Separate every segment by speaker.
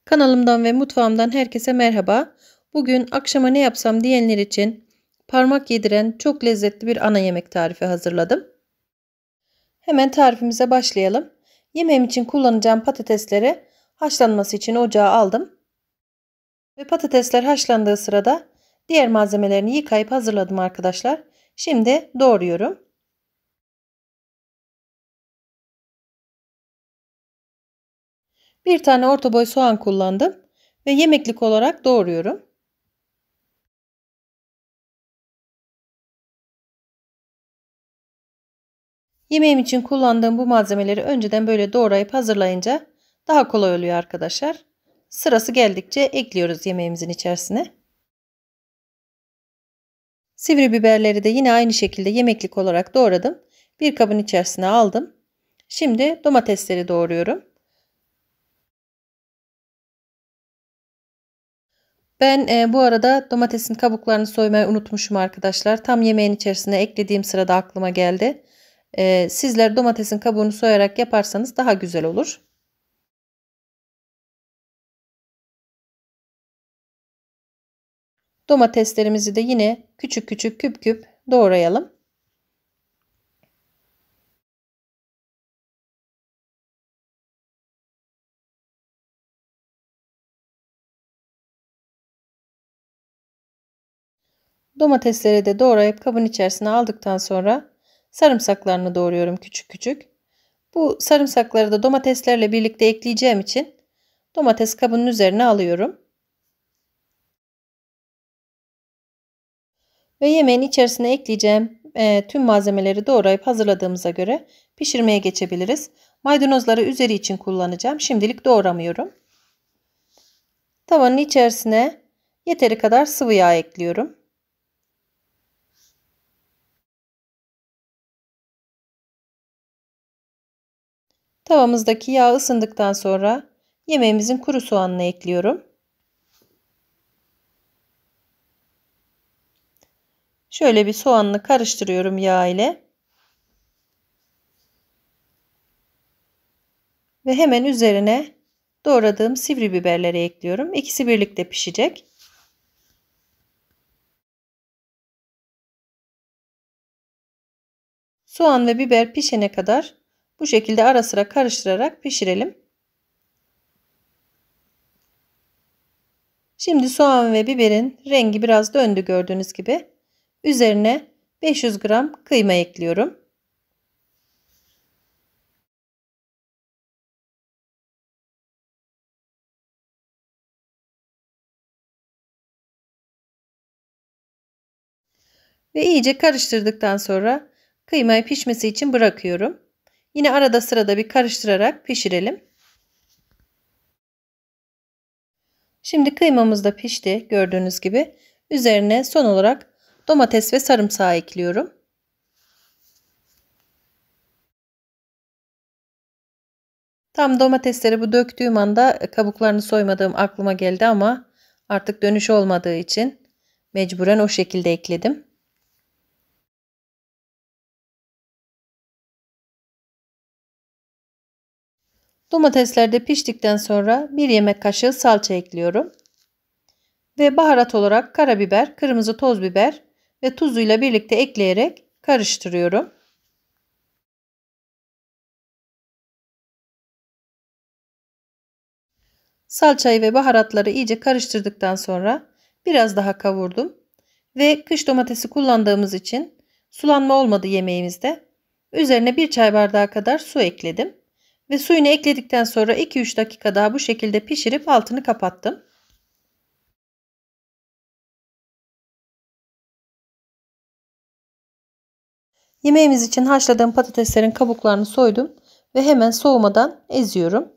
Speaker 1: Kanalımdan ve mutfağımdan herkese merhaba. Bugün akşama ne yapsam diyenler için parmak yediren çok lezzetli bir ana yemek tarifi hazırladım. Hemen tarifimize başlayalım. Yemeğim için kullanacağım patatesleri haşlanması için ocağa aldım. Ve patatesler haşlandığı sırada diğer malzemelerini yıkayıp hazırladım arkadaşlar. Şimdi doğruyorum. Bir tane orta boy soğan kullandım ve yemeklik olarak doğruyorum. Yemeğim için kullandığım bu malzemeleri önceden böyle doğrayıp hazırlayınca daha kolay oluyor arkadaşlar. Sırası geldikçe ekliyoruz yemeğimizin içerisine. Sivri biberleri de yine aynı şekilde yemeklik olarak doğradım. Bir kabın içerisine aldım. Şimdi domatesleri doğruyorum. Ben bu arada domatesin kabuklarını soymayı unutmuşum arkadaşlar. Tam yemeğin içerisine eklediğim sırada aklıma geldi. Sizler domatesin kabuğunu soyarak yaparsanız daha güzel olur. Domateslerimizi de yine küçük küçük küp küp doğrayalım. Domatesleri de doğrayıp kabın içerisine aldıktan sonra sarımsaklarını doğruyorum küçük küçük. Bu sarımsakları da domateslerle birlikte ekleyeceğim için domates kabının üzerine alıyorum. Ve yemeğin içerisine ekleyeceğim tüm malzemeleri doğrayıp hazırladığımıza göre pişirmeye geçebiliriz. Maydanozları üzeri için kullanacağım. Şimdilik doğramıyorum. Tavanın içerisine yeteri kadar sıvı yağ ekliyorum. Tavamızdaki yağ ısındıktan sonra yemeğimizin kuru soğanını ekliyorum. Şöyle bir soğanını karıştırıyorum yağ ile. Ve hemen üzerine doğradığım sivri biberleri ekliyorum. İkisi birlikte pişecek. Soğan ve biber pişene kadar bu şekilde ara sıra karıştırarak pişirelim. Şimdi soğan ve biberin rengi biraz döndü gördüğünüz gibi. Üzerine 500 gram kıyma ekliyorum. Ve iyice karıştırdıktan sonra kıymayı pişmesi için bırakıyorum. Yine arada sırada bir karıştırarak pişirelim. Şimdi kıymamız da pişti gördüğünüz gibi. Üzerine son olarak domates ve sarımsağı ekliyorum. Tam domatesleri bu döktüğüm anda kabuklarını soymadığım aklıma geldi ama artık dönüş olmadığı için mecburen o şekilde ekledim. Domatesler de piştikten sonra bir yemek kaşığı salça ekliyorum. Ve baharat olarak karabiber, kırmızı toz biber ve tuzuyla birlikte ekleyerek karıştırıyorum. Salçayı ve baharatları iyice karıştırdıktan sonra biraz daha kavurdum. Ve kış domatesi kullandığımız için sulanma olmadı yemeğimizde. Üzerine bir çay bardağı kadar su ekledim. Ve suyunu ekledikten sonra 2-3 dakika daha bu şekilde pişirip altını kapattım. Yemeğimiz için haşladığım patateslerin kabuklarını soydum ve hemen soğumadan eziyorum.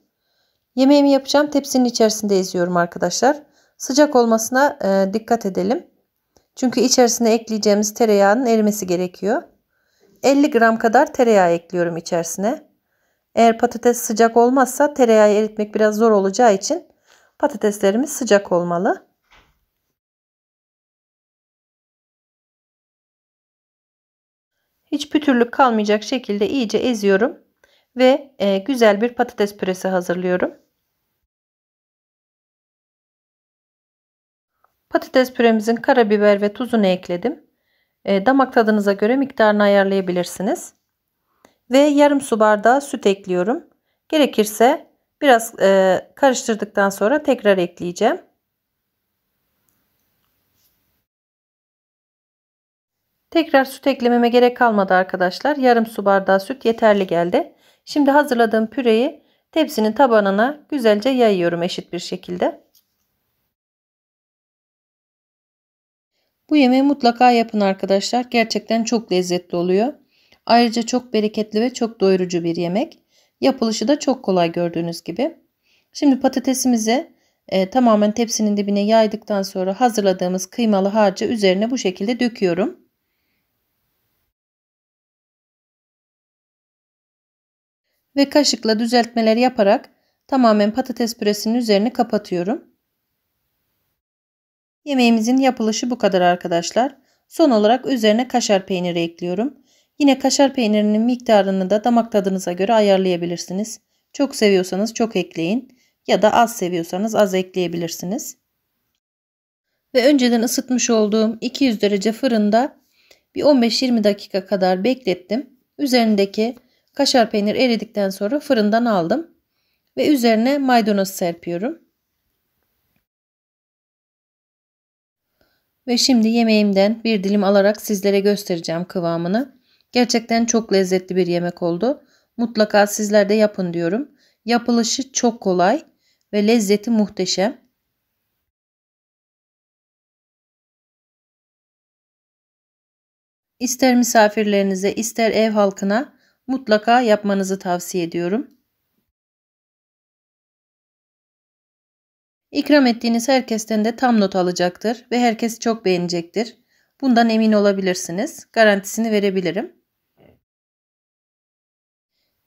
Speaker 1: Yemeğimi yapacağım tepsinin içerisinde eziyorum arkadaşlar. Sıcak olmasına dikkat edelim. Çünkü içerisine ekleyeceğimiz tereyağının erimesi gerekiyor. 50 gram kadar tereyağı ekliyorum içerisine. Eğer patates sıcak olmazsa tereyağı eritmek biraz zor olacağı için patateslerimiz sıcak olmalı. Hiç pütürlük kalmayacak şekilde iyice eziyorum ve güzel bir patates püresi hazırlıyorum. Patates püremizin karabiber ve tuzunu ekledim. Damak tadınıza göre miktarını ayarlayabilirsiniz. Ve yarım su bardağı süt ekliyorum. Gerekirse biraz karıştırdıktan sonra tekrar ekleyeceğim. Tekrar süt eklememe gerek kalmadı arkadaşlar. Yarım su bardağı süt yeterli geldi. Şimdi hazırladığım püreyi tepsinin tabanına güzelce yayıyorum eşit bir şekilde. Bu yemeği mutlaka yapın arkadaşlar. Gerçekten çok lezzetli oluyor. Ayrıca çok bereketli ve çok doyurucu bir yemek. Yapılışı da çok kolay gördüğünüz gibi. Şimdi patatesimizi tamamen tepsinin dibine yaydıktan sonra hazırladığımız kıymalı harcı üzerine bu şekilde döküyorum. Ve kaşıkla düzeltmeler yaparak tamamen patates püresinin üzerini kapatıyorum. Yemeğimizin yapılışı bu kadar arkadaşlar. Son olarak üzerine kaşar peyniri ekliyorum. Yine kaşar peynirinin miktarını da damak tadınıza göre ayarlayabilirsiniz. Çok seviyorsanız çok ekleyin ya da az seviyorsanız az ekleyebilirsiniz. Ve önceden ısıtmış olduğum 200 derece fırında bir 15-20 dakika kadar beklettim. Üzerindeki kaşar peynir eridikten sonra fırından aldım ve üzerine maydanoz serpiyorum. Ve şimdi yemeğimden bir dilim alarak sizlere göstereceğim kıvamını. Gerçekten çok lezzetli bir yemek oldu. Mutlaka sizler de yapın diyorum. Yapılışı çok kolay ve lezzeti muhteşem. İster misafirlerinize, ister ev halkına mutlaka yapmanızı tavsiye ediyorum. İkram ettiğiniz herkesten de tam not alacaktır ve herkes çok beğenecektir. Bundan emin olabilirsiniz. Garantisini verebilirim.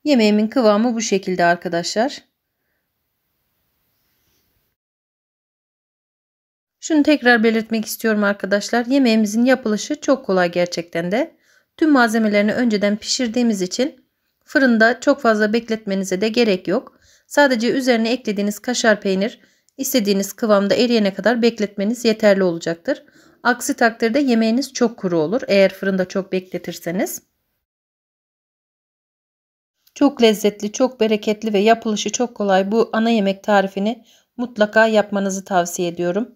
Speaker 1: Yemeğimin kıvamı bu şekilde arkadaşlar. Şunu tekrar belirtmek istiyorum arkadaşlar. Yemeğimizin yapılışı çok kolay gerçekten de. Tüm malzemelerini önceden pişirdiğimiz için fırında çok fazla bekletmenize de gerek yok. Sadece üzerine eklediğiniz kaşar peynir istediğiniz kıvamda eriyene kadar bekletmeniz yeterli olacaktır. Aksi takdirde yemeğiniz çok kuru olur eğer fırında çok bekletirseniz. Çok lezzetli, çok bereketli ve yapılışı çok kolay bu ana yemek tarifini mutlaka yapmanızı tavsiye ediyorum.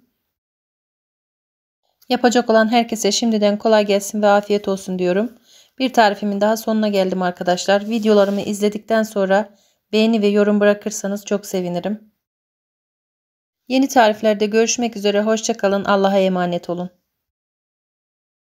Speaker 1: Yapacak olan herkese şimdiden kolay gelsin ve afiyet olsun diyorum. Bir tarifimin daha sonuna geldim arkadaşlar. Videolarımı izledikten sonra beğeni ve yorum bırakırsanız çok sevinirim. Yeni tariflerde görüşmek üzere. Hoşça kalın. Allah'a emanet olun.